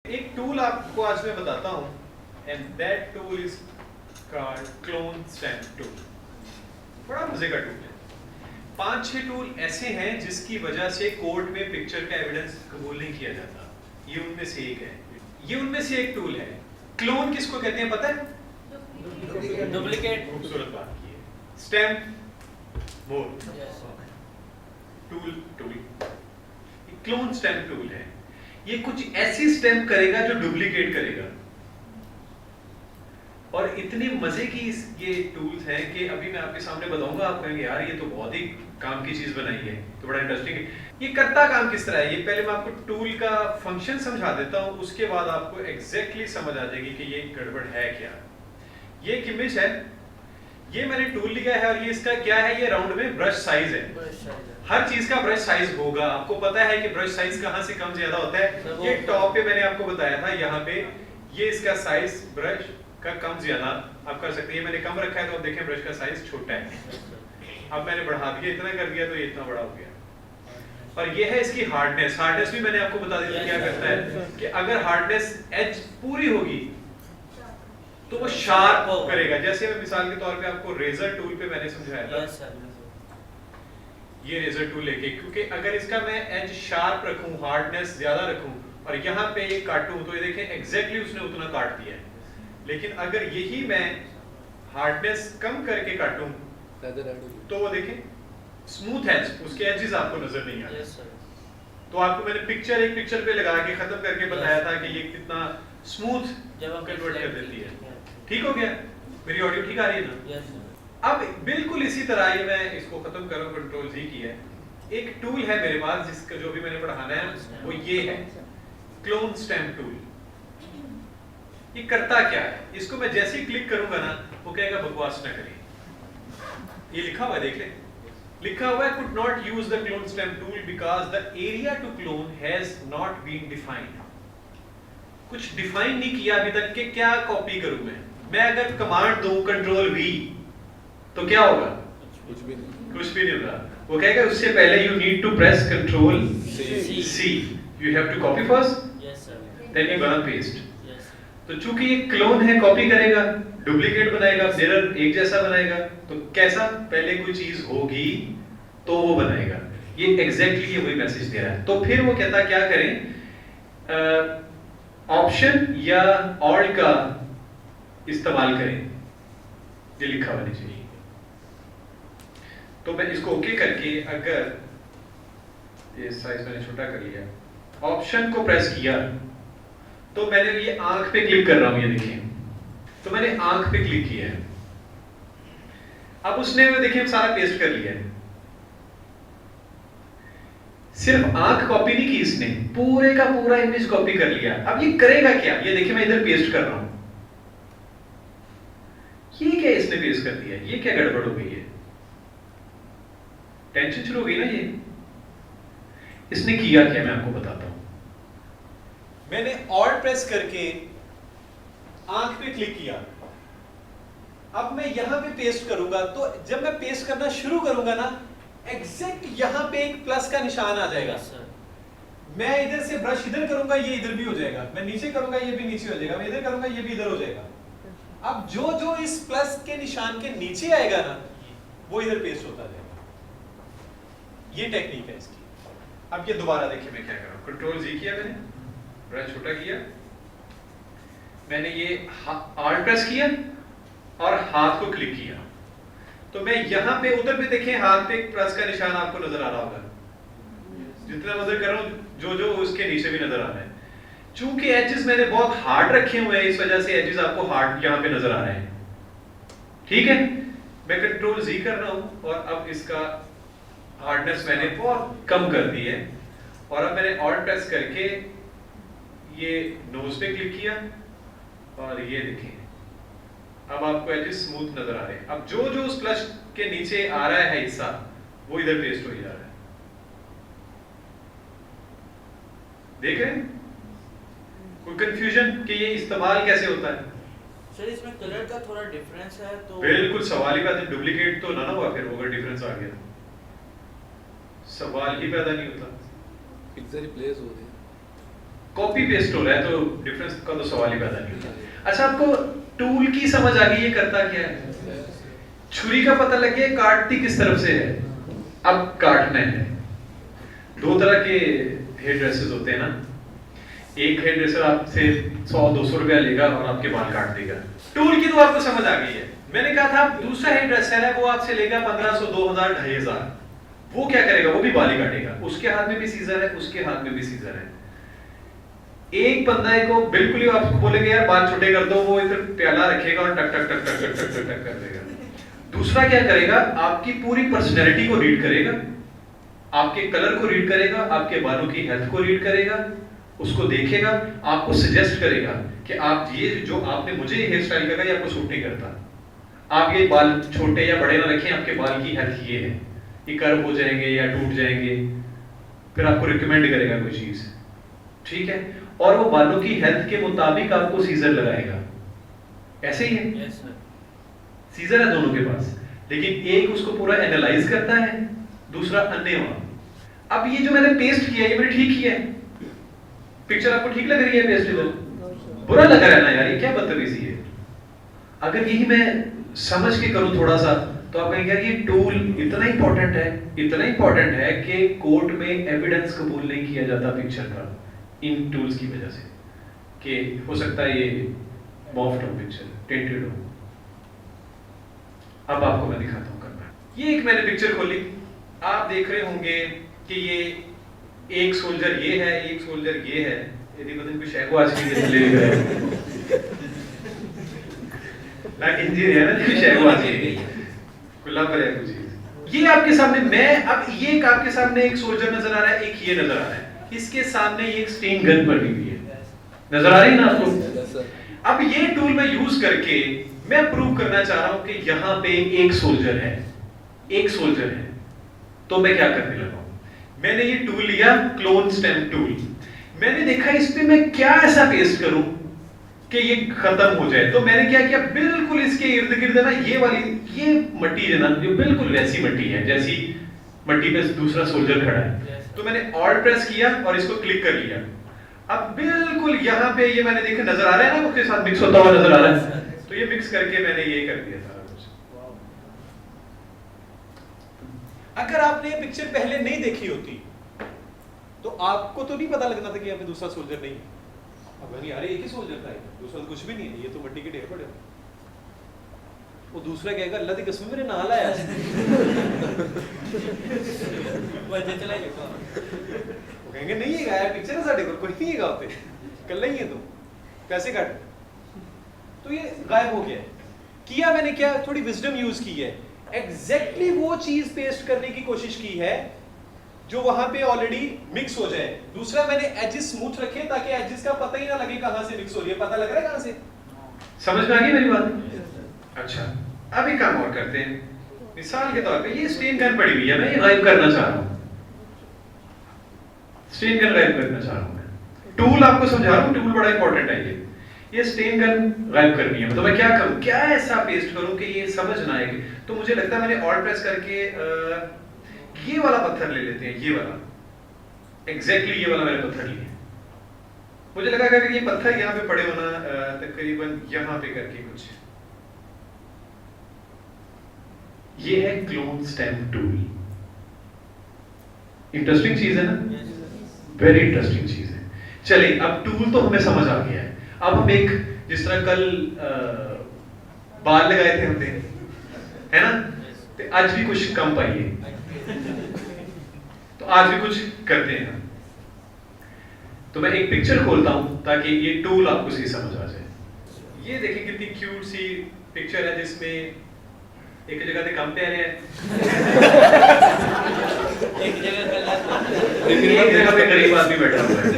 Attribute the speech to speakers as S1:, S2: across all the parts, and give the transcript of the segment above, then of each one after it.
S1: एक टूल आपको आज मैं बताता हूं, and that tool is called clone stamp tool. बड़ा मजे का टूल है। 5-6 टूल ऐसे हैं जिसकी वजह से कोर्ट में पिक्चर का एविडेंस कबूल नहीं किया जाता। ये उनमें से एक है। ये उनमें से एक टूल है। क्लोन किसको कहते हैं पता है?
S2: डुप्लीकेट।
S1: खूबसूरत बात की है। स्टैम्प मोर टूल क्लोन स्टैम्प टूल है। ये कुछ ऐसी स्टैम्प करेगा जो डुप्लीकेट करेगा। और इतने मजे की ये टूल्स हैं कि अभी मैं आपके सामने बताऊंगा, आप कहेंगे यार ये तो बहुत ही काम की चीज बनाई है, तो बड़ा इंटरेस्टिंग है। ये करता काम किस तरह है, ये पहले मैं आपको टूल का फंक्शन समझा देता हूं, उसके बाद आपको एग्जैक्टली समझ आ जाएगी कि ये गड़बड़ है क्या। ये एक इमेज है, ये मैंने टूल लिया है और ये इसका क्या है, ये राउंड में ब्रश साइज है। हर चीज का ब्रश साइज होगा, आपको पता है कि ब्रश साइज कहां से कम ज्यादा होता है। ये टॉप पे मैंने आपको बताया था, यहाँ पे ये इसका साइज ब्रश का कम ज्यादा आप कर सकते हैं। ये मैंने कम रखा है तो आप देखें ब्रश का साइज छोटा है। अब मैंने बढ़ा दिया, इतना कर दिया तो ये इतना बड़ा हो गया। और ये है इसकी हार्डनेस। हार्डनेस भी मैंने आपको बता दिया क्या करता है कि अगर हार्डनेस एज पूरी होगी तो वो शार्प करेगा। जैसे मैं मिसाल के तौर पे आपको रेजर टूल पे मैंने समझाया था, ये रेजर टूल लेके, क्योंकि अगर इसका मैं एज शार्प रखूं, हार्डनेस ज्यादा रखूं और यहाँ पे ये काटूं तो ये देखें एग्जैक्टली उसने उतना काट दिया है। लेकिन अगर यही मैं हार्डनेस कम करके काटूं तो वो देखें स्मूथ एज, उसके एजेस आपको नजर नहीं आ रहे। तो आपको मैंने एक पिक्चर पे लगा के खत्म करके बताया था कि ये कितना स्मूथ कन्वर्ट कर देती है। ठीक हो गया? मेरी ऑडियो ठीक आ रही है ना? अब बिल्कुल इसी तरह ये मैं इसको खत्म कर रहा हूं, कंट्रोल जी की है। एक टूल है मेरे पास जिसका जो भी मैंने पढ़ाना है वो ये है, क्लोन स्टैम्प टूल। ये करता क्या है, इसको मैं जैसे ही क्लिक करूंगा ना वो कहेगा बकवास ना करिए। ये लिखा हुआ है, देख ले, लिखा हुआ है could not use the clone stamp tool because the area to clone has not been defined। कुछ डिफाइन नहीं किया अभी तक कि क्या कॉपी करूं मैं अगर कमांड दूं कंट्रोल वी तो क्या होगा? कुछ भी नहीं होगा। वो कहेगा उससे पहले you need to press control C, you have to copy first then you gonna paste. तो चूंकि ये क्लोन है, कॉपी करेगा, डुप्लीकेट बनाएगा, मिरर एक जैसा बनाएगा, तो कैसा पहले कोई चीज होगी तो वो बनाएगा। ये एग्जैक्टली वही मैसेज दे रहा है। तो फिर वो कहता क्या करें, ऑप्शन या ऑल्ट का इस्तेमाल करें, ये लिखा होना चाहिए। तो मैं इसको ओके करके, अगर ये साइज मैंने छोटा कर लिया, ऑप्शन को प्रेस किया तो मैंने ये आंख पे क्लिक कर रहा हूं, ये देखिए, तो मैंने आंख पे क्लिक किया है। अब उसने देखिए सारा पेस्ट कर लिया है। सिर्फ आंख कॉपी नहीं की इसने, पूरे का पूरा इमेज कॉपी कर लिया। अब ये करेगा क्या, ये देखिए मैं इधर पेस्ट कर रहा हूं, ये क्या इसने पेस्ट कर दिया, ये क्या गड़बड़ हो गई है, टेंशन शुरू हो गई ना। ये इसने किया क्या मैं आपको बताता हूं। मैंने ऑल्ट प्रेस करके आंख पे क्लिक किया, अब मैं यहां पे पेस्ट करूंगा, तो जब मैं पेस्ट करना शुरू करूंगा ना, एग्जैक्ट यहां पे एक प्लस का निशान आ जाएगा। मैं इधर से ब्रश इधर करूंगा, ये इधर भी हो जाएगा, मैं नीचे करूंगा, ये भी नीचे हो जाएगा, मैं इधर करूंगा, ये भी इधर हो जाएगा। अब जो जो इस प्लस के निशान के नीचे आएगा ना, वो इधर पेस्ट होता जाएगा। ये टेक्निक है इसकी। अब ये दोबारा देखिए मैं क्या कर रहा हूं, कंट्रोल जी किया मैंने, ब्रश छोटा किया, मैंने ये ऑल्ट प्रेस किया और हाथ को क्लिक किया, तो मैं यहां पे उधर पे देखें हाथ पे एक प्लस का निशान आपको नजर आ रहा होगा। जितना नजर कर रहा हूं जो जो उसके नीचे भी नजर आ रहा है। चूंकि एजेस मैंने बहुत हार्ड रखे हुए हैं, इस वजह से एजेस आपको हार्ड यहां पे नजर आ रहे हैं। ठीक है, मैं कंट्रोल जी कर रहा हूं और अब इसका हार्डनेस मैंने बहुत कम कर दी है, और अब मैंने ऑल्ट प्रेस करके ये नोज पे क्लिक किया और ये देखिए अब आपको एजेस स्मूथ नजर आ रहे हैं। अब जो जो उस प्लस के नीचे आ रहा है हिस्सा वो इधर पेस्ट हो जा रहा है। देख रहे हैं कोई कंफ्यूजन कि ये इस्तेमाल कैसे होता है?
S2: सर इसमें कलर का थोड़ा डिफरेंस है तो
S1: बिल्कुल सवाल ही बात है, डुप्लीकेट तो ना हुआ फिर अगर डिफरेंस आ गया, सवाल ही पैदा नहीं होता।
S3: पिक्चर रिप्लेस हो रहे हैं।
S1: कॉपी पेस्ट हो रहा है तो डिफरेंस का तो सवाल ही पैदा नहीं होता। अच्छा, आपको टूल की समझ आ गई, ये करता क्या है? छुरी का पता लग गया काटती किस तरफ से है। अब काटना है। दो तरह के हेयर ड्रेसेस होते हैं ना, एक हेयर ड्रेसर आपसे 100-200 रुपया लेगा और आपके बाल काट देगा। टूल की तो आपको समझ आ गई है। मैंने कहा था दूसरा हेयर ड्रेसर है, वो आपसे लेगा 1500, 2000, 2500। वो क्या करेगा? वो भी बाल ही काटेगा। उसके हाथ में भी सीजर है, उसके हाथ में भी सीजर है। एक बंदा को बिल्कुल ही आपको बोलेगा यार बाल छोटे कर दो, वो इधर प्याला रखेगा और टक टक टक टक टक टक टक कर देगा। दूसरा क्या करेगा? आपकी पूरी पर्सनैलिटी को रीड करेगा, आपके कलर को रीड करेगा, आपके बालों की हेल्थ को रीड करेगा, उसको देखेगा, आपको सजेस्ट करेगा कि आप ये जो आपने मुझे हेयर स्टाइल करा ये आपको सूट नहीं करता, आप ये बाल छोटे या बड़े ना रखें, आपके बाल की हेल्थ ये है, ये कर्व हो जाएंगे या टूट जाएंगे। फिर आपको रिकमेंड करेगा कोई चीज, ठीक है? और वो बालों की हेल्थ के मुताबिक आपको सीजर लगाएगा। ऐसे ही है।
S2: yes,
S1: सीजर है दोनों के पास, लेकिन एक उसको पूरा एनालाइज करता है, दूसरा अन्य। अब ये जो मैंने पेस्ट किया, ये मैंने ठीक किया है। पिक्चर आपको ठीक लग रही है? पेस्ट इधर बुरा लग रहा है ना यार, ये क्या बदतमीजी है। अगर यही मैं समझ के करूं थोड़ा सा, तो आप कहेंगे ये टूल इतना इंपॉर्टेंट है, इतना इंपॉर्टेंट है कि कोर्ट में एविडेंस कबूल नहीं किया जाता पिक्चर का इन टूल्स की वजह से, कि हो सकता है ये मॉफ्ड हो पिक्चर, टेंटेड हो। अब आपको मैं दिखाता हूं करना। ये एक मैंने पिक्चर खोली, आप देख रहे होंगे कि ये एक सोल्जर ये है, एक सोल्जर ये है। यदि बदन भी शैको आज की ले गए ना, इंजीनियर है ना, कुछ शैको आज की खुला पर है कुछ। ये आपके सामने मैं, अब ये एक आपके सामने एक सोल्जर नजर आ रहा है, एक ये नजर आ रहा है। इसके सामने ये एक स्टेन गन पड़ी हुई है, नजर आ रही है ना आपको? अब ये टूल मैं यूज करके मैं प्रूव करना चाह रहा हूं कि यहां पे एक सोल्जर है, एक सोल्जर है। तो मैं क्या करने लगा हूं, मैंने ये टूल लिया, क्लोन स्टेम टूल। मैंने देखा इस पे मैं क्या ऐसा पेस्ट करूं कि ये खत्म हो जाए। तो मैंने क्या किया, बिल्कुल इसके इर्द गिर्द ना ये वाली ये मट्टी है ना, जो बिल्कुल वैसी मट्टी है जैसी मट्टी पे दूसरा सोल्जर खड़ा है। तो मैंने ऑल्ट प्रेस किया और इसको क्लिक कर लिया। अब बिल्कुल यहाँ पे ये मैंने देखा नजर आ रहा है ना, उसके साथ मिक्स होता हुआ नजर आ रहा है। तो ये मिक्स करके मैंने ये कर दिया था। अगर आपने ये पिक्चर पहले नहीं देखी होती तो आपको तो नहीं पता लगना था कि यहाँ पे दूसरा सोल्जर नहीं है। अब यार एक ही सोल्जर था, दूसरा कुछ भी नहीं है, ये तो मट्टी के ढेर पड़े। वो दूसरा कहेगा अल्लाह की कसम मेरे नाल आया
S2: वजह चला ही
S1: वो कहेंगे नहीं है गाया पिक्चर है साडे कोई नहीं है गाँव पे, कल ही है तुम पैसे काट। तो ये गायब हो गया। किया मैंने क्या, थोड़ी विजडम यूज की है, एग्जैक्टली वो चीज पेस्ट करने की कोशिश की है जो वहां पे ऑलरेडी मिक्स हो जाए। दूसरा मैंने एजेस स्मूथ रखे ताकि एजेस का पता ही ना लगे कहां से मिक्स हो रही है। पता लग रहा है कहां से? समझ में आ गई मेरी बात? अच्छा, अब एक काम और करते हैं। मिसाल के तौर पे ये स्टेन गन पड़ी हुई है, मैं ये गायब करना चाह रहा हूं, स्टेन गन गायब करना चाह रहा हूं मैं। टूल आपको समझा रहा हूं, टूल बड़ा इंपॉर्टेंट है। ये स्टेन गन गायब करनी है, तो मैं क्या करूं, क्या ऐसा पेस्ट करूं कि ये समझ ना आए। तो मुझे लगता है मैंने ऑल्ट प्रेस करके ये वाला पत्थर ले लेते हैं, ये वाला, एग्जैक्टली ये वाला मैंने पत्थर लिया। मुझे लगा कि अगर ये पत्थर यहाँ पे पड़े होना तकरीबन यहाँ पे करके कुछ, ये है क्लोन स्टेम टूल। इंटरेस्टिंग चीज है ना, वेरी इंटरेस्टिंग चीज है। चलिए अब टूल तो हमें समझ आ गया है। अब हम एक, जिस तरह कल बाल लगाए थे हमने, है ना, तो आज भी कुछ कम पाइए, तो आज भी कुछ करते हैं। तो मैं एक पिक्चर खोलता हूं ताकि ये टूल आपको सही समझ आ जाए। ये देखिए कितनी क्यूट सी पिक्चर है जिसमें एक जगह पे कम प्यारे हैं
S2: एक
S1: जगह पे गरीब आदमी बैठा हुआ है।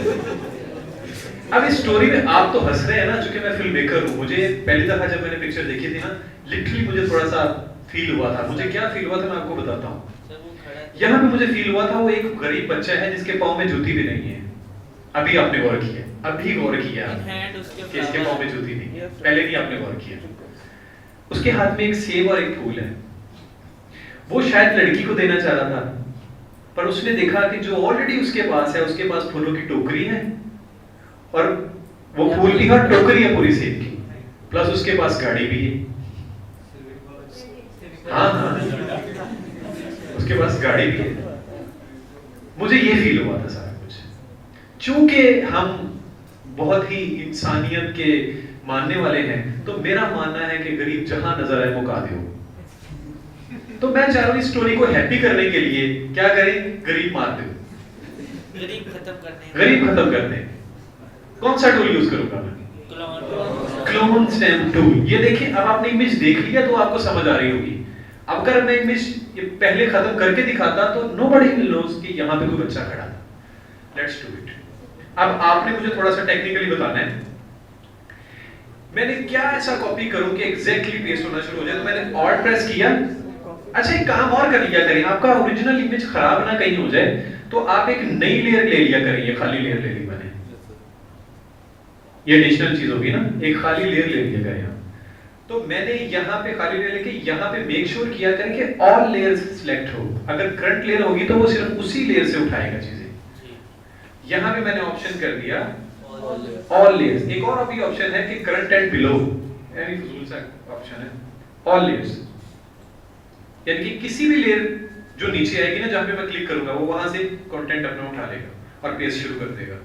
S1: अब इस स्टोरी में आप तो हंस रहे हैं ना, चूंकि मैं फिल्म मेकर हूं, मुझे पहली दफा जब मैंने पिक्चर देखी थी ना, लिटरली मुझे थोड़ा सा फील हुआ था। मुझे क्या फील हुआ था मैं आपको बताता हूँ। यहाँ पे मुझे फील हुआ था वो एक गरीब बच्चा है जिसके पाँव में जूती भी नहीं है। अभी आपने गौर किया, अभी गौर किया कि इसके पाँव में जूती नहीं है, पहले नहीं आपने गौर किया। उसके हाथ में एक सेब और एक फूल है। वो शायद लड़की को देना चाह रहा था, पर उसने देखा कि जो ऑलरेडी उसके पास है, उसके पास फूलों की टोकरी है और वो फूल की हर टोकरी है पूरी सेब की, प्लस उसके पास गाड़ी भी है। हाँ, उसके पास गाड़ी भी है। मुझे ये फील हुआ था सारा कुछ। चूंकि हम बहुत ही इंसानियत के मानने वाले हैं, तो मेरा मानना है कि गरीब जहां नजर आए मुका दो। तो मैं चाह रहा हूं इस स्टोरी को हैप्पी करने के लिए क्या करें, गरीब मार दो,
S2: गरीब खत्म करने,
S1: गरीब खत्म कर दें। कौन सा टूल यूज करूंगा मैं? Clone stem tool. ये देखिए, अब आपने इमेज देख लिया तो आपको समझ आ रही होगी। अब अगर मैं इमेज ये पहले खत्म करके दिखाता तो नोबडी विल नोस कि यहां पे कोई बच्चा खड़ा था। Let's do it. अब आपने मुझे थोड़ा सा टेक्निकली बताना है, मैंने क्या ऐसा कॉपी करूं कि एग्जैक्टली पेस्ट होना शुरू हो जाए। तो मैंने ऑल्ट प्रेस किया। अच्छा, एक काम और कर लिया करें, आपका ओरिजिनल इमेज खराब ना कहीं हो जाए, तो आप एक नई लेयर ले लिया करें। ये खाली लेयर ले ली मैंने, ये एडिशनल चीज होगी ना, एक खाली लेयर ले लिया करें आप। तो मैंने यहाँ पे खाली लेयर लेके यहाँ पे मेक श्योर किया करें कि ऑल लेयर्स सिलेक्ट हो। अगर करंट लेयर होगी तो वो सिर्फ उसी लेयर से उठाएगा चीजें। यहाँ पे मैंने ऑप्शन कर दिया ऑल लेयर्स। एक और अभी ऑप्शन है कि करंट एंड बिलो, यानी फजूल सा ऑप्शन है, ऑल लेयर्स। यानी कि किसी भी लेयर जो नीचे आएगी ना, जहां पे मैं क्लिक करूंगा वो वहां से कंटेंट अपना उठा लेगा और पेस्ट शुरू कर देगा।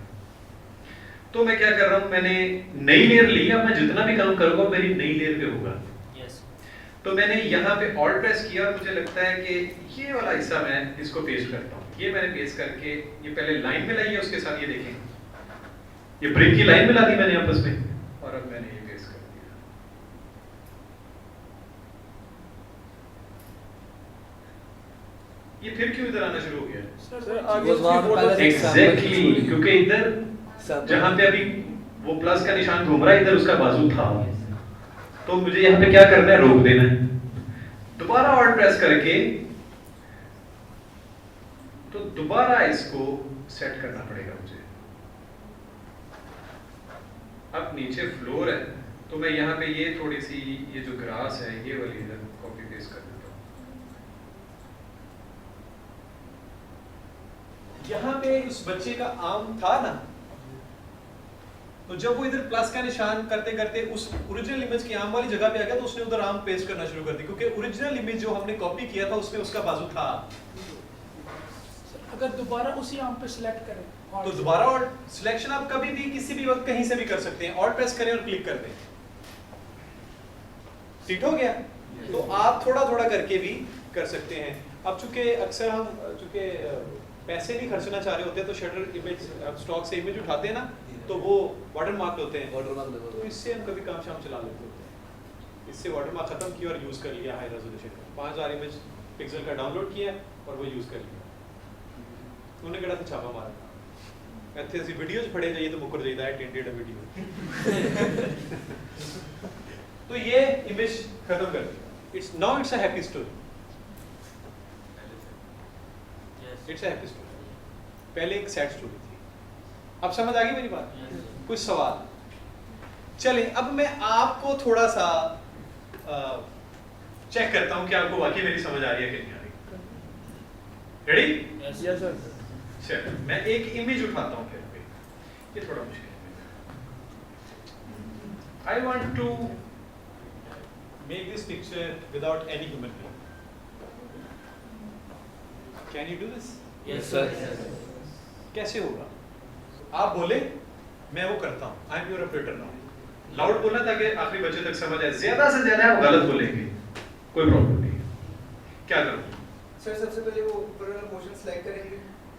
S1: तो मैं क्या कर रहा हूं, मैंने नई लेयर ली। अब मैं जितना भी काम करूंगा मेरी नई लेयर पे होगा। तो मैंने यहाँ पे ऑल्ट प्रेस किया और मुझे लगता है कि ये वाला हिस्सा मैं इसको पेस्ट करता हूँ। ये मैंने पेस्ट करके ये पहले लाइन में लाई है, उसके साथ ये देखें, ये ब्रेक की लाइन मिला दी मैंने आपस में, और अब मैंने ये पेस्ट कर दिया। ये फिर क्यों इधर आना शुरू हो गया? एग्जैक्टली, क्योंकि इधर जहां पे अभी वो प्लस का निशान घूम रहा है, इधर उसका बाजू था। तो मुझे यहाँ पे क्या करना है, रोक देना है। दोबारा ऑल्ट प्रेस करके तो दोबारा इसको सेट करना पड़ेगा मुझे। अब नीचे फ्लोर है, तो मैं यहाँ पे ये थोड़ी सी ये जो ग्रास है ये वाली इधर कॉपी पेस्ट कर देता हूँ। यहाँ पे उस बच्चे का आम था ना, तो जब वो इधर प्लस का निशान करते करते उस ओरिजिनल इमेज की आम वाली जगह पे आ गया, तो उसने उधर आम पेस्ट करना शुरू कर दी, क्योंकि ओरिजिनल इमेज जो हमने कॉपी किया था उसमें उसका बाजू था।
S3: अगर दोबारा उसी आम पे सिलेक्ट करें
S1: तो दोबारा और सिलेक्शन आप कभी भी किसी भी वक्त कहीं से भी कर सकते हैं। ऑल्ट प्रेस करें और क्लिक कर दें। ठीक हो गया? तो आप थोड़ा थोड़ा करके भी कर सकते हैं। अब चूंकि अक्सर हम चूंकि पैसे नहीं खर्चना चाह रहे होते हैं, तो शटर इमेज स्टॉक से इमेज उठाते हैं ना, तो वो वाटर मार्क होते हैं, तो इससे हम कभी काम शाम चला लेते होते हैं। इससे वाटर मार्क खत्म किया और यूज कर लिया हाई रेजोल्यूशन का 5000 इमेज पिक्सल का डाउनलोड किया और वो यूज कर लिया। उन्होंने कड़ा था छापा मारा था, ऐसे ऐसी वीडियोज पड़े जाइए तो मुकर जाइए है टेंटेड वीडियो। तो ये इमेज खत्म कर दी। It's now it's a happy story. It's a happy story. पहले एक सैड स्टोरी थी। अब समझ आ गई मेरी बात? कुछ सवाल? चले, अब मैं आपको थोड़ा सा चेक करता हूं कि आपको वाकई मेरी समझ आ रही है कि नहीं आ रही। रेडी?
S3: Yes sir.
S1: चलो, मैं एक इमेज उठाता हूं फिर पे। ये थोड़ा मुश्किल है। I want to make this picture without any human being. Can you do this?
S2: Yes sir.
S1: कैसे होगा? आप बोले, मैं वो करता हूं। I am your operator now. Loud बोलना ताकि आखिरी बच्चे तक समझ आए। ज्यादा से ज्यादा आप गलत बोलेंगे, कोई प्रॉब्लम नहीं। क्या करूं?
S4: सर सबसे पहले वो ऊपर वाला पोर्शन सिलेक्ट करेंगे।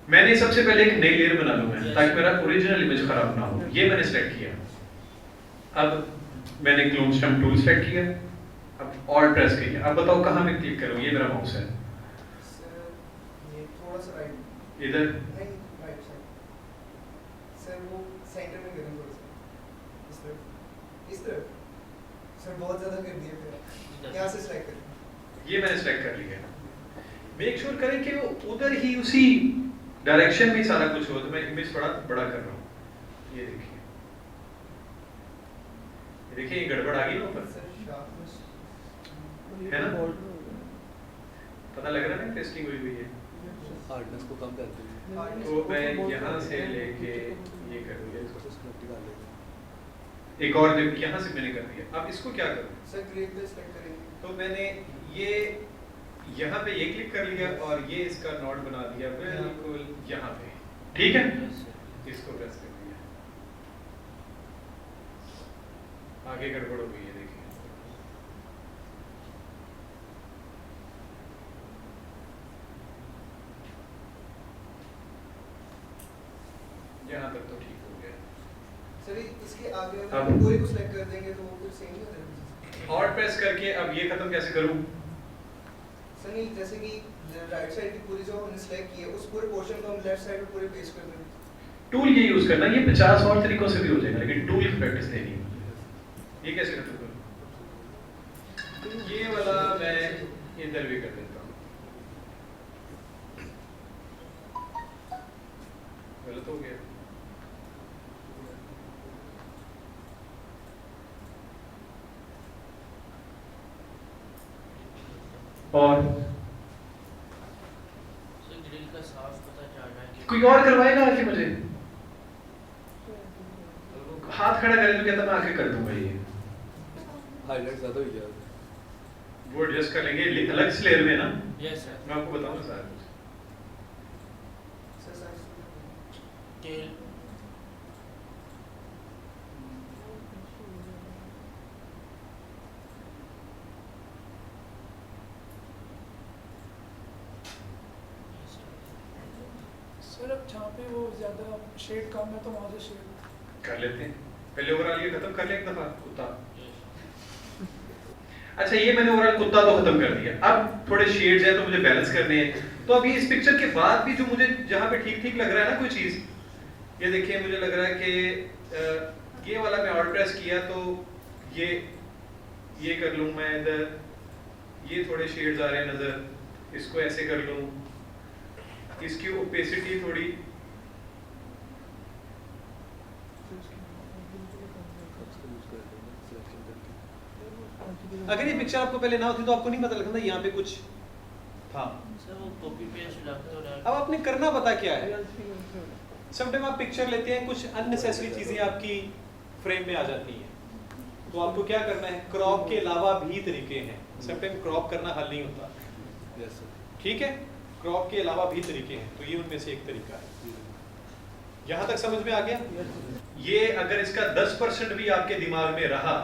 S1: मैंने सबसे पहले एक नई लेयर बना लूंगा ताकि मेरा ओरिजिनल इमेज खराब ना हो। ये मैंने सिलेक्ट किया। अब मैंने क्लोन स्टैम्प टूल सेलेक्ट किया। अब ऑल्ट प्रेस किया। अब बताओ कहां मैं क्लिक करूं? ये मेरा माउस है।
S4: सर ये थोड़ा सा राइट,
S1: इधर
S4: नहीं राइट साइड। सर वो सेंटर में करें थोड़ा सा, इस तरफ, इस तरफ। सर बहुत ज्यादा कर दिया फिर। यहाँ से सिलेक्ट करें।
S1: ये मैंने सिलेक्ट कर लिया। मेक श्योर करें कि वो उधर ही उसी डायरेक्शन में सारा कुछ हो। तो मैं इमेज थोड़ा बड़ा कर रहा हूं। ये देखिए, ये देखिए, ये गड़बड़ आ गई ना ऊपर,
S4: सर शार्पनेस
S1: है ना? पता लग रहा है ना टेस्टिंग हुई हुई है।
S5: हार्डनेस को कम करते हैं।
S4: Hardness
S1: तो
S4: को
S1: मैं
S4: promote
S1: यहाँ
S4: करते
S1: से
S4: हैं।
S1: लेके ये कर दिया इसको।
S5: इसको select कर लेंगे।
S1: एक और यहाँ से मैंने कर दिया। अब इसको क्या करूँ?
S4: सर ग्रेड पे सेलेक्ट करेंगे।
S1: तो मैंने ये यहाँ पे ये क्लिक कर लिया और ये इसका नोट बना दिया बिल्कुल यहाँ पे। ठीक है? इसको प्रेस कर दिया। आगे गड़बड़ हो गई है देखिए। यहाँ तक तो ठीक हो गया।
S4: सर इसके आगे
S1: अब-
S4: अगर पूरे को सेलेक्ट कर देंगे तो वो फिर सेम ही हो जाएगा।
S1: और प्रेस करके अब ये खत्म कैसे करूँ?
S4: सर नहीं, जैसे कि राइट साइड की पूरी जो हमने सेलेक्ट की है उस पूरे पोर्शन को हम लेफ्ट साइड में पूरे पेस्ट कर देंगे।
S1: टूल ये यूज करना, ये 50 और तरीकों से भी हो जाएगा, लेकिन टूल की प्रैक्टिस लेनी है। ये कैसे खत्म करूँ? ये वाला मैं इधर भी कर देता हूँ। गलत हो गया। और
S2: ग्रिल का साफ पता चल रहा है कि
S1: कोई और करवाएगा आके मुझे? हाथ खड़ा करे तो कहता मैं आके कर दूंगा ये।
S5: हाईलाइट ज़्यादा हो गया।
S1: वो एडजस्ट कर लेंगे अलग से लेयर में ना।
S2: यस सर
S1: मैं आपको बताऊंगा सारा कुछ।
S4: सर साइज
S2: टेल
S3: सर अब जहाँ पे वो ज़्यादा शेड कम है तो वहाँ से शेड
S1: कर लेते हैं। पहले ओवरऑल ये खत्म कर ले एक दफा कुत्ता। अच्छा ये मैंने ओवरऑल कुत्ता तो खत्म कर दिया। अब थोड़े शेड्स हैं तो मुझे बैलेंस करने हैं। तो अभी इस पिक्चर के बाद भी जो मुझे जहाँ पे ठीक ठीक लग रहा है ना कोई चीज, ये देखिए मुझे लग रहा है कि ये वाला मैं ऑल्ट प्रेस किया तो ये कर लूँ मैं इधर, ये थोड़े शेड्स आ रहे हैं नजर, इसको ऐसे कर लूँ, इसकी ओपेसिटी थोड़ी
S5: उसको यूज़ कर लेंगे सिलेक्शन करके।
S1: अगर ये पिक्चर आपको पहले ना होती तो आपको नहीं पता लगता यहाँ पे कुछ था।
S2: सर वो कॉपी पेस्ट लग तो रहा
S1: अब आपने करना पता क्या है, समटाइम आप पिक्चर लेते हैं कुछ अननेसेसरी चीजें आपकी फ्रेम में आ जाती हैं, तो आपको क्या करना है, क्रॉप के अलावा भी तरीके हैं। समटाइम क्रॉप करना हल नहीं होता,
S5: यस सर।
S1: ठीक है, क्रॉप के अलावा भी तरीके हैं, तो ये उनमें से एक तरीका है। यहाँ तक समझ में आ गया? ये अगर इसका 10% भी आपके दिमाग में रहा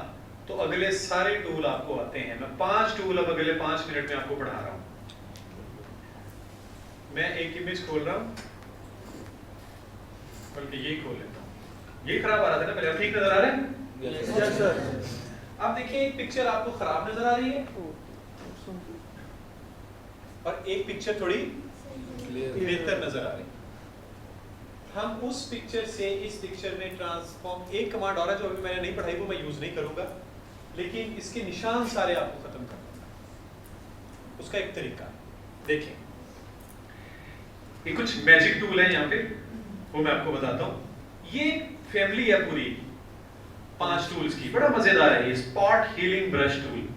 S1: तो अगले सारे टूल आपको आते हैं। मैं 5 टूल अब अगले 5 मिनट में आपको पढ़ा रहा हूँ। मैं एक इमेज खोल रहा हूँ, बल्कि यही खोल लेता हूँ। ये खराब आ रहा था ना पहले, ठीक नजर आ रहा है?
S5: Yes sir.
S1: अब देखिए एक पिक्चर आपको खराब नजर आ रही है और एक पिक्चर थोड़ी बेहतर नजर आ रही है। हम उस पिक्चर से इस पिक्चर में ट्रांसफॉर्म, एक कमांड और है जो अभी मैंने नहीं पढ़ाई, वो मैं यूज नहीं करूंगा, लेकिन इसके निशान सारे आपको खत्म कर दूंगा। उसका एक तरीका देखें, ये कुछ मैजिक टूल है यहाँ पे, वो मैं आपको बताता हूँ। ये फैमिली है पूरी 5 टूल्स की, बड़ा मजेदार है ये। Spot healing brush tool,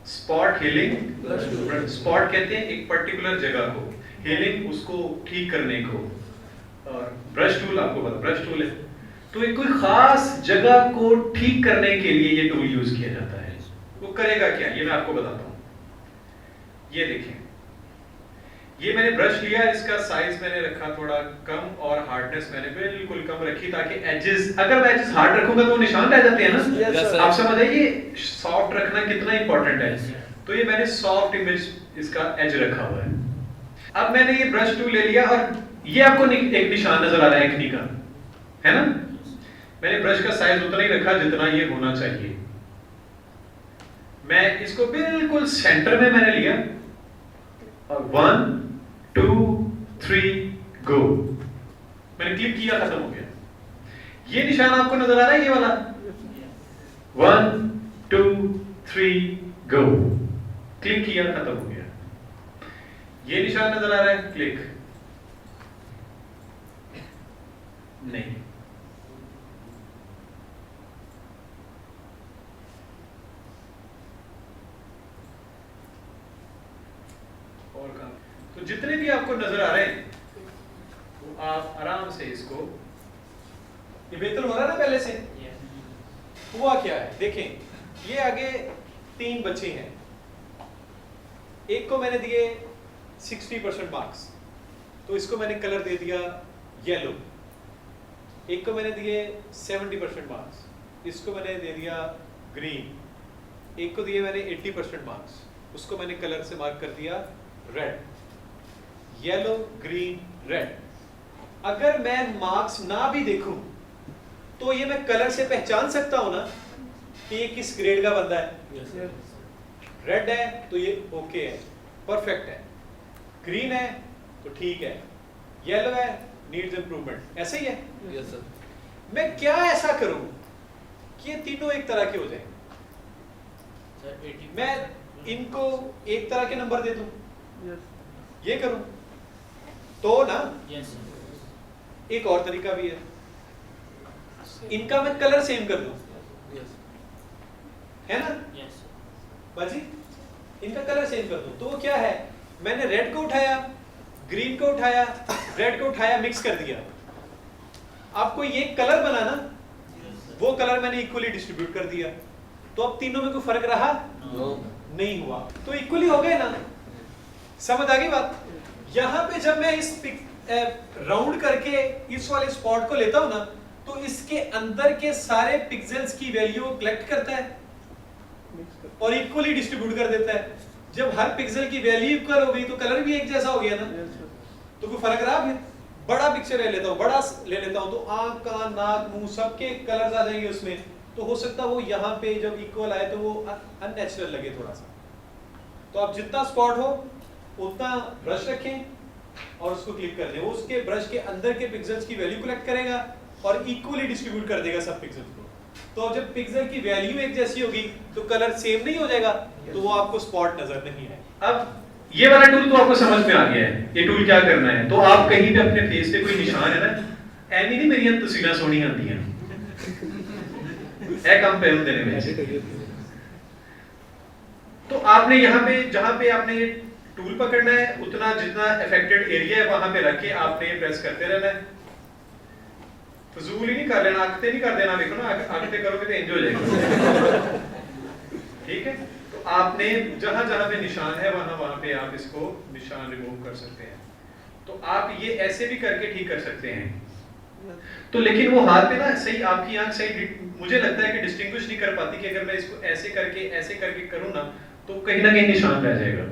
S1: spot healing
S5: brush tool.
S1: Spot कहते हैं एक पर्टिकुलर जगह को, हीलिंग उसको ठीक करने को, और ब्रश टूल आपको पता ब्रश टूल है, तो एक कोई खास जगह को ठीक करने के लिए ये टूल यूज किया जाता है। वो करेगा क्या ये मैं आपको बताता हूँ। ये देखें, ये मैंने ब्रश लिया, इसका साइज मैंने रखा थोड़ा कम और हार्डनेस मैंने बिल्कुल कम रखी, ताकि एजेस, अगर मैं एजेस हार्ड रखूंगा तो वो निशान रह जाते हैं ना।
S5: Yes, sir.
S1: आप समझ आइए ये सॉफ्ट रखना कितना इंपॉर्टेंट है। तो ये मैंने सॉफ्ट इमेज इसका एज रखा हुआ है। अब मैंने ये ब्रश टूल ले लिया और ये आपको एक निशान नजर आ रहा है एकनी का, है ना? मैंने ब्रश का साइज उतना ही रखा जितना ये होना चाहिए। मैं इसको बिल्कुल सेंटर में मैंने लिया और 1 2 3 गो, मैंने क्लिक किया, खत्म हो गया। ये निशान आपको नजर आ रहा है, ये वाला 1 2 3 गो, क्लिक किया, खत्म हो गया। ये निशान नजर आ रहा है, क्लिक नहीं। और काम, तो तो जितने भी आपको नजर आ रहे हैं तो आप आराम से इसको, ये बेहतर हो रहा है ना पहले से? हुआ क्या है देखें, ये आगे 3 बच्चे हैं, एक को मैंने दिए 60% मार्क्स, तो इसको मैंने कलर दे दिया येलो। एक को मैंने दिए 70% मार्क्स, इसको मैंने दे दिया ग्रीन। एक को दिए मैंने 80% मार्क्स, उसको मैंने कलर से मार्क कर दिया रेड। Yellow, green, red. अगर मैं मार्क्स ना भी देखूं तो ये मैं कलर से पहचान सकता हूं ना कि ये किस ग्रेड का बंदा है। रेड है तो ये ओके है, परफेक्ट है। ग्रीन है तो ठीक है, येलो है नीड्स इंप्रूवमेंट। ऐसे ही है।
S5: Yes sir.
S1: मैं क्या ऐसा करूं कि ये तीनों एक तरह के हो जाएं? मैं इनको एक तरह के नंबर दे दूं, ये करूं तो ना? एक और तरीका भी है, इनका मैं कलर सेम कर दूं,
S5: यस
S1: है ना बाजी? इनका कलर सेम कर दूं तो वो क्या है, मैंने रेड को उठाया, ग्रीन को उठाया, रेड को उठाया, मिक्स कर दिया। आपको ये कलर बना ना, वो कलर मैंने इक्वली डिस्ट्रीब्यूट कर दिया, तो अब तीनों में कोई फर्क रहा नहीं हुआ, तो इक्वली हो गए ना। समझ आ गई बात? यहां पे जब मैं इस राउंड करके इस वाले स्पॉट को लेता हूं ना, तो इसके अंदर के सारे पिक्सेल्स की वैल्यू कलेक्ट करता है और इक्वली डिस्ट्रीब्यूट कर देता है। जब हर पिक्सेल की वैल्यू इक्वल हो गई तो कलर भी एक जैसा हो गया ना, तो कोई फर्क रहा? फिर बड़ा पिक्चर ले लेता हूँ, बड़ा ले लेता हूँ, तो आंख, कान, नाक, मुंह सबके कलर्स आ जाएंगे उसमें, तो हो सकता है वो यहाँ पे जब इक्वल आए तो वो अननेचुरल लगे थोड़ा सा। तो आप जितना स्पॉट हो उतना ब्रश रखें और उसको क्लिक कर दें, वो उसके ब्रश के अंदर के पिक्सेल्स की वैल्यू कलेक्ट करेगा और इक्वली डिस्ट्रीब्यूट कर देगा सब पिक्सेल्स को। तो जब पिक्सेल की वैल्यू एक जैसी होगी तो कलर सेम नहीं हो जाएगा, तो वो आपको स्पॉट नजर नहीं आएगा। अब ये वाला टूल तो आपको समझ में आ गया है, ये टूल क्या करना है। तो आप कहीं पे अपने फेस पे कोई निशान है ना, ऐनी नहीं मेरी तस्वीरें सोनी आती हैं, ऐ काम पे देने में। तो आपने यहाँ पे जहां पे आपने ये टूल पकड़ना है, उतना जितना अफेक्टेड एरिया है वहां पे रख के आपने प्रेस करते रहना है। फजूल ही नहीं कर लेना, आगते नहीं कर देना। देखो ना, आगते करोगे तो एंजॉय हो जाएगा। ठीक है, तो आपने जहां जहां पे निशान है वहां पे आप इसको निशान रिमूव कर सकते हैं। तो आप ये ऐसे भी करके ठीक कर सकते हैं। तो लेकिन वो हाथ पे ना सही, आपकी आंख सही मुझे लगता है कि डिस्टिंग्विश नहीं कर पाती कि अगर मैं इसको ऐसे करके करूं ना तो कहीं ना कहीं निशान रह जाएगा।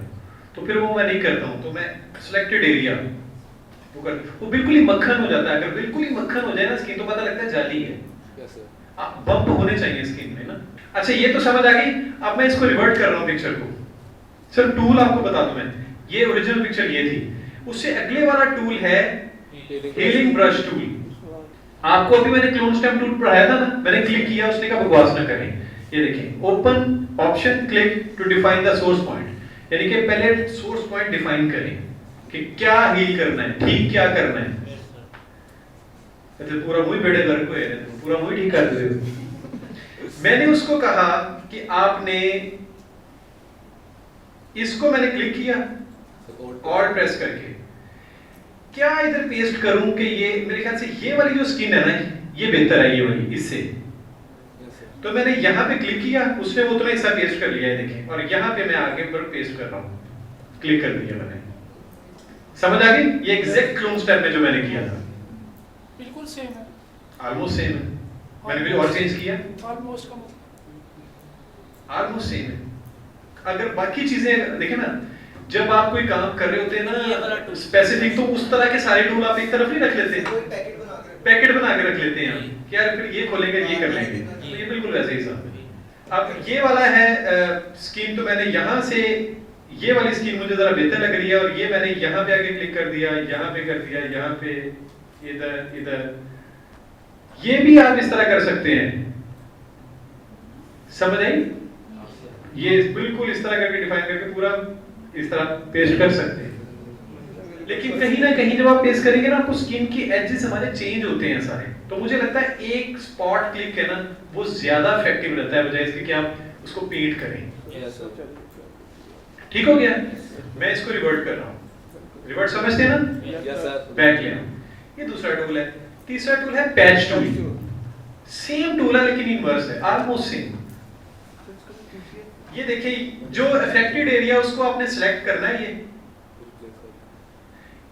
S1: तो फिर वो मैं नहीं करता हूं, तो मैं सिलेक्टेड एरिया वो बिल्कुल ही मक्खन हो जाता है। अगर बिल्कुल ही मक्खन हो जाए ना स्किन, तो पता लगता है जाली है। बम्प होने चाहिए स्किन में ना। अच्छा, ये तो समझ आ गई। अब मैं इसको रिवर्ट कर रहा हूँ पिक्चर को। सर टूल आपको बता दूं मैं, ये ओरिजिनल पिक्चर ये थी, उससे अगले वाला टूल है हीलिंग ब्रश टूल। आपको अभी मैंने क्लोन स्टेम टूल पढ़ाया था ना, मैंने क्लिक किया, उसने कहा बकवास ना करें। ये देखिए, open option click to define the source point, यानी कि पहले सोर्स पॉइंट डिफाइन करें कि क्या हील करना है, ठीक क्या करना है। पूरा मुंह बेड़े घर को है, पूरा मुंह ठीक कर दे। मैंने उसको कहा कि आपने इसको मैंने क्लिक किया ऑल्ट प्रेस करके, क्या इधर पेस्ट करूं कि ये मेरे ख्याल से ये वाली जो स्किन है ना, ये बेहतर है ये वाली इससे। तो मैंने यहाँ पे क्लिक किया, उसने वो उतना हिस्सा पेस्ट कर लिया है देखिए, और यहाँ पे मैं आगे पर पेस्ट कर रहा हूँ, क्लिक कर दिया मैंने। समझ आ गई? ये एग्जैक्ट क्लोन स्टेप में जो मैंने किया था
S3: बिल्कुल सेम है,
S1: ऑलमोस्ट सेम है। मैंने भी और चेंज किया,
S3: ऑलमोस्ट
S1: सेम है। अगर बाकी चीजें देखें ना, जब आप कोई काम कर रहे होते हैं ना स्पेसिफिक, तो उस तरह के सारे टूल आप एक तरफ नहीं रख लेते, पैकेट बना के रख लेते हैं कि यार फिर ये खोलेंगे ये कर लेंगे। तो ये बिल्कुल वैसे ही साहब। अब ये वाला है स्कीम, तो मैंने यहाँ से ये वाली स्कीम मुझे जरा बेहतर लग रही है, और ये मैंने यहाँ पे आगे क्लिक कर दिया, यहाँ पे कर दिया, यहाँ पे इधर। ये भी आप इस तरह कर सकते हैं, समझ आई? ये बिल्कुल इस तरह करके डिफाइन करके पूरा इस तरह पेस्ट कर सकते हैं। लेकिन कहीं ना कहीं जब आप पेस्ट करेंगे ना, आपको स्किन की एजेस हमारे चेंज होते हैं सारे। तो मुझे लगता है एक स्पॉट क्लिक है ना, वो ज्यादा इफेक्टिव रहता है बजाय इसके कि आप उसको पेंट करें। ठीक हो गया? मैं इसको रिवर्ट कर रहा हूँ, रिवर्ट समझते हैं ना?
S5: Yes, sir.
S1: बैक ले आओ। ये दूसरा टूल है। तीसरा टूल है पैच टूल। सेम टूल है लेकिन इनवर्स है, ऑलमोस्ट सेम। ये देखिए जो अफेक्टेड एरिया उसको आपने सिलेक्ट करना है, ये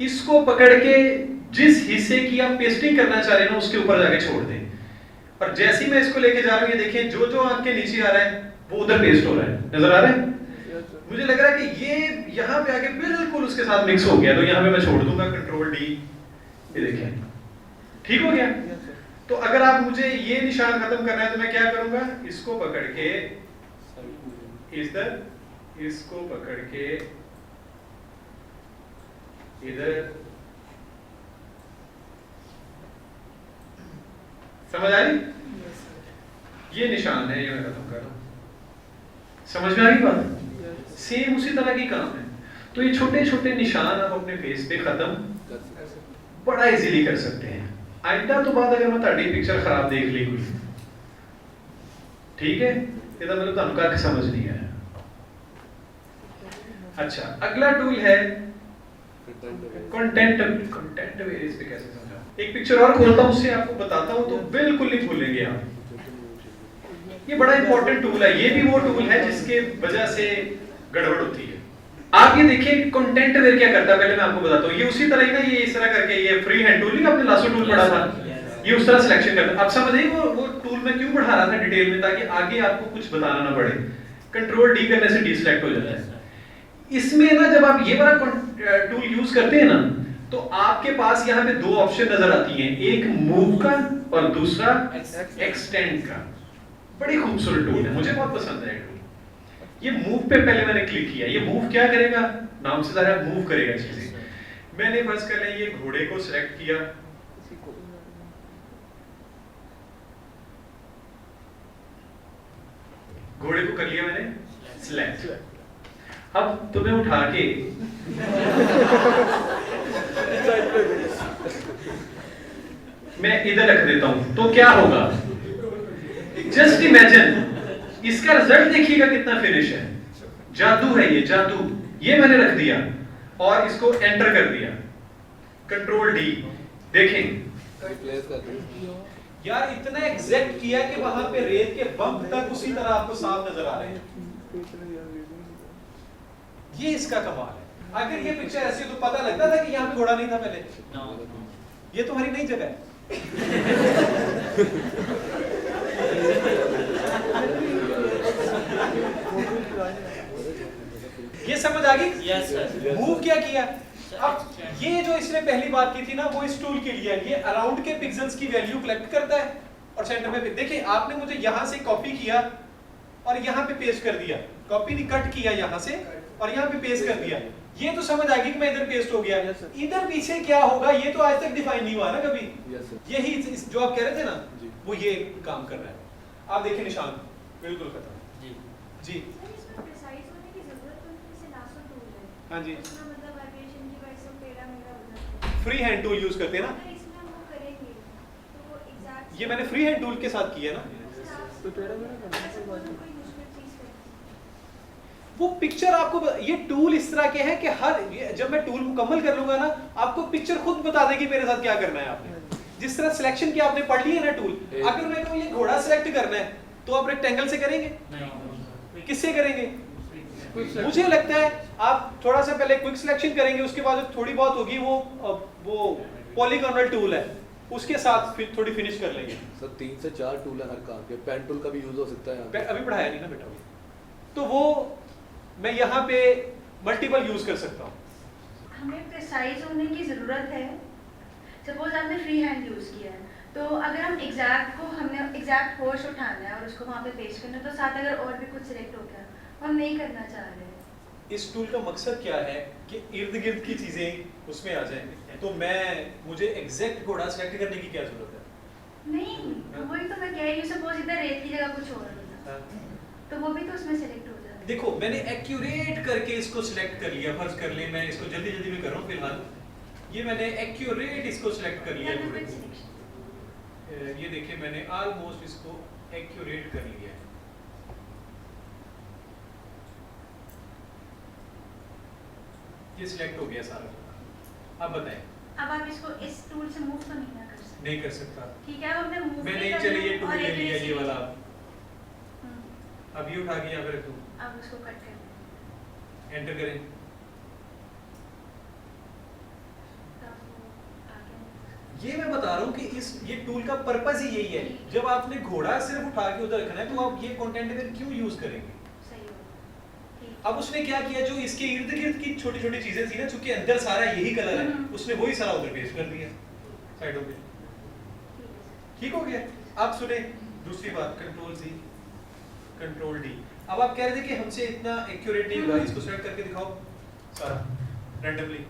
S1: इसको पकड़ के जिस हिस्से की आप पेस्टिंग करना चाह रहे हैं ना उसके ऊपर जाके छोड़ दें। और जैसे ही मैं इसको लेके जा रहा हूं, ये देखिए जो जो आंख के नीचे आ रहा है वो उधर पेस्ट हो रहा है, नजर आ रहा है? मुझे लग रहा है कि ये यहाँ पे आके बिल्कुल उसके साथ मिक्स हो गया, तो यहाँ पे मैं छोड़ दूंगा कंट्रोल डी। ये देखिए ठीक हो गया। तो अगर आप मुझे ये निशान खत्म करना है तो मैं क्या करूंगा, इसको पकड़ के इधर, इसको पकड़ के इधर, समझ आई? ये निशान है, ये मैं खत्म कर रहा हूं। समझ में आ गई बात? सेम उसी तरह की काम है। तो ये छोटे छोटे निशान आप अपने फेस पे खत्म बड़ा इजीली कर सकते हैं। आइंदा तो बात अगर मैं ताड़ी पिक्चर खराब देख ली कोई, ठीक है, ये तो मतलब तुम का समझ नहीं आया। अच्छा, अगला टूल है कंटेंट। कंटेंट वेरिएस पे कैसे समझाऊं? एक पिक्चर और खोलता हूं, उससे आपको बताता हूं तो बिल्कुल नहीं भूलेंगे आप। ये बड़ा इंपॉर्टेंट टूल है, ये भी वो टूल है जिसके वजह से गड़बड़ होती है। आप ये देखिए कंटेंट वेयर क्या करता है, पहले मैं आपको बताता हूँ। ये उसी तरह ही ना, ये इस तरह करके, ये फ्री हैंड टूल नहीं, आपने लासो टूल पढ़ा था, ये उस तरह सिलेक्शन करता है। आप समझ आइए वो टूल मैं क्यों बढ़ा रहा था डिटेल में, ताकि आगे आपको कुछ बताना ना पड़े। कंट्रोल डी करने से डीसेलेक्ट हो जाता है। इसमें ना जब आप ये वाला टूल यूज करते हैं ना, तो आपके पास यहाँ पे दो ऑप्शन नजर आती हैं, एक मूव का और दूसरा एक्सटेंड का। बड़ी खूबसूरत टूल है, मुझे बहुत पसंद है टूल। ये मूव पे पहले मैंने क्लिक किया। ये मूव क्या करेगा, नाम से ज़ाहिर है मूव करेगा चीजें। मैंने फर्स्ट कर लिया, ये घोड़े को सिलेक्ट किया, घोड़े को कर लिया मैंने सिलेक्ट। अब तुम्हें उठा के मैं इधर रख देता हूं, तो क्या होगा, जस्ट इमेजिन, इसका रिजल्ट देखिएगा कितना फिनिश है। जादू है ये, जादू। ये मैंने रख दिया और इसको एंटर कर दिया, कंट्रोल डी। देखें यार, इतना एग्जैक्ट किया कि वहां पे रेत के बम्प तक उसी तरह आपको साफ नजर आ रहे हैं। ये इसका कमाल है। अगर ये पिक्चर ऐसी तो पता लगता था कि यहाँ पे घोड़ा नहीं था पहले। ये तुम्हारी नई जगह है। ये समझ आ गई?
S2: Yes sir.
S1: मूव क्या किया? अब ये जो इसने पहली बात की थी ना, वो इस टूल के लिए है। ये अराउंड के पिक्सेल्स की वैल्यू कलेक्ट करता है और सेंटर में देखिए, आपने मुझे यहां से कॉपी किया और यहां पे पेस्ट कर दिया। कॉपी नहीं, कट किया यहां से और यहां पे पेस्ट कर दिया। ये तो समझ आ गई कि मैं इधर पेस्ट हो गया। इधर पीछे क्या होगा ये तो आज तक डिफाइन नहीं हुआ ना कभी। यही जो आप कह रहे थे ना, वो ये काम कर रहा है। आप देखिए निशान बिल्कुल खत्म।
S2: जी
S1: जी हाँ जी, फ्री हैंड टूल यूज करते हैं ना, ये मैंने फ्री हैंड टूल के साथ किया ना। वो पिक्चर आपको, ये टूल इस तरह के हैं कि जब मैं टूल मुकम्मल कर लूंगा ना, आपको पिक्चर खुद बता देगी मेरे साथ क्या करना है आपने। जिस तरह सिलेक्शन की आपने पढ़ ली है ना टूल, अगर मैं कहूँ ये घोड़ा सिलेक्ट करना है तो आप रेक्टेंगल से करेंगे, किससे करेंगे? मुझे लगता है आप थोड़ा सा पहले क्विक सिलेक्शन करेंगे, उसके बाद थोड़ी बहुत होगी वो पॉलीगोनल टूल है, उसके साथ फिर थोड़ी फिनिश कर लेंगे।
S5: सर 3 से 4 टूल है हर काम के। पेन टूल का भी यूज हो सकता है।
S1: अभी पढ़ाया नहीं ना बेटा, तो वो मैं यहाँ पे मल्टीपल यूज कर सकता हूँ।
S6: हमें प्रिसाइज होने की ज़रूरत है। सपोज आपने फ्री हैंड यूज़ किया है, तो अगर हम हमने एग्जैक्ट फोर्स उठाना है और उसको वहाँ पे पेश करना है, तो साथ अगर और भी कुछ सिलेक्ट हो गया, हम नहीं करना चाह रहे।
S1: इस टूल का मकसद क्या है कि इर्द गिर्द की चीजें उसमें आ जाएं। तो मुझे एग्जैक्ट घोड़ा सेलेक्ट करने की क्या जरूरत है?
S6: नहीं, वही तो मैं कह रही हूँ। सपोज इधर रेत की जगह कुछ और होता, तो वो भी तो उसमें सिलेक्ट हो जाता।
S1: देखो मैंने एक्यूरेट करके इसको सिलेक्ट कर लिया। फर्ज कर ले, मैं इसको जल्दी जल्दी में कर रहा हूँ फिलहाल। ये मैंने एक्यूरेट इसको सिलेक्ट कर लिया घोड़े को। ये देखिए मैंने ऑलमोस्ट इसको एक्यूरेट कर लिया है। ये सिलेक्ट हो गया सारा। अब बताएं।
S6: अब आप इसको इस टूल से मूव तो नहीं ना कर सकते।
S1: नहीं कर सकता
S6: ठीक है, अब हमने मूव
S1: मैं नहीं, चलिए ये टूल ले लिया ये वाला। अब ये उठा के यहाँ पे रख दूं,
S6: अब उसको कट कर दें।
S1: एंटर करें।
S6: तब वो आगे
S1: ये मैं बता रहा हूँ कि इस ये टूल का पर्पस ही यही है। जब आपने घोड़ा सिर्फ उठा के उधर रखना है तो आप ये कंटेंट फिर क्यों यूज करेंगे?
S6: सही होगा। ठीक।
S1: अब उसने क्या किया, जो इसके इर्द गिर्द की छोटी छोटी चीजें थी ना, चूंकि अंदर सारा यही कलर है, उसने वही सारा उधर पेस्ट कर दिया साइडों पे।
S6: ठीक है सर।
S1: ठीक हो गया। आप सुने दूसरी बात, कंट्रोल सी कंट्रोल डी। अब आप कह रहे थे कि हमसे इतना एक्यूरेट नहीं हुआ, इसको सेलेक्ट करके दिखाओ सारा रैंडमली।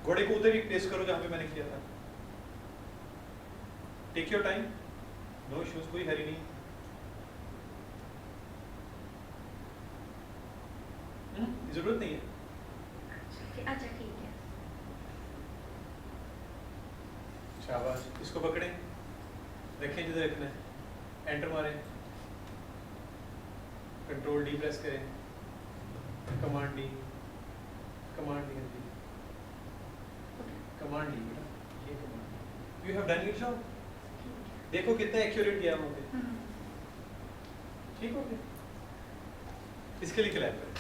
S1: घोड़े को उधर ही प्लेस करो जहां पे मैंने किया था। Take your time, no issues, कोई हरी नहीं। जरूरत नहीं है।
S6: अच्छा ठीक है।
S1: शाबाश, इसको पकड़ें, रखें जिधर रखना है, एंटर मारें, कंट्रोल डी प्रेस करें, command D, command D, command D बेटा, ये command. You have done your job. देखो कितना एक्यूरेट किया वहाँ पे। ठीक हो गया। इसके लिए क्लैप करें।